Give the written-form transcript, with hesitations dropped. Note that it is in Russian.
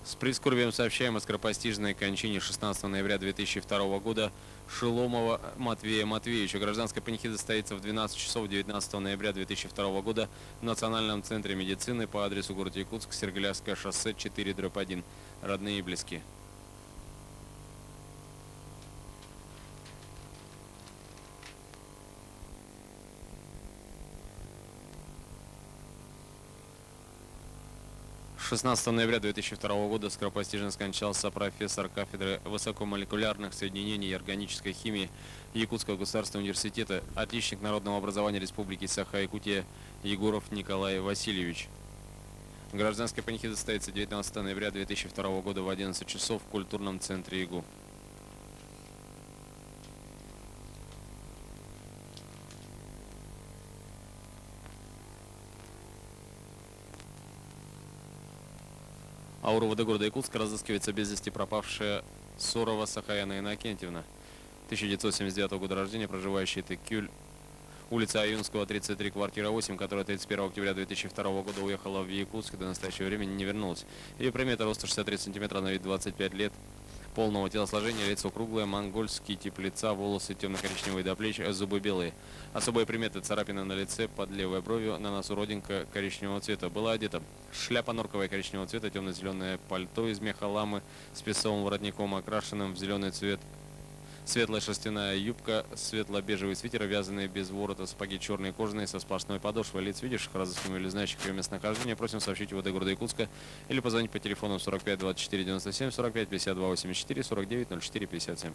С прискорбием сообщаем о скоропостижной кончине 16 ноября 2002 года Шеломова Матвея Матвеевича. Гражданская панихида состоится в 12 часов 19 ноября 2002 года в Национальном центре медицины по адресу город Якутск, Сергелявское шоссе 4/1. Родные и близкие. 16 ноября 2002 года скоропостижно скончался профессор кафедры высокомолекулярных соединений и органической химии Якутского государственного университета, отличник народного образования Республики Саха-Якутия Егоров Николай Васильевич. Гражданская панихида состоится 19 ноября 2002 года в 11 часов в культурном центре ИГУ. А у РУВД города Якутска разыскивается без вести пропавшая Сорова Сахаяна Иннокентьевна, 1979 года рождения, проживающая Текюль, улица Аюнского, 33, квартира 8, которая 31 октября 2002 года уехала в Якутск и до настоящего времени не вернулась. Ее примета роста 63 см, на вид 25 лет, полного телосложения, лицо круглое, монгольский тип лица, волосы темно-коричневые до плеч, зубы белые. Особые приметы: царапины на лице, под левой бровью, на носу родинка коричневого цвета. Была одета шляпа норковая коричневого цвета, темно-зеленое пальто из меха ламы с песцовым воротником, окрашенным в зеленый цвет, светлая шерстяная юбка, светло-бежевый свитер, вязаные без ворота, сапоги черные кожаные со сплошной подошвой. Лиц видящих, разыскиваем или знающих ее местонахождение, просим сообщить УВД города Якутска или позвонить по телефону 45 24 97 45 52 84 49 04 57.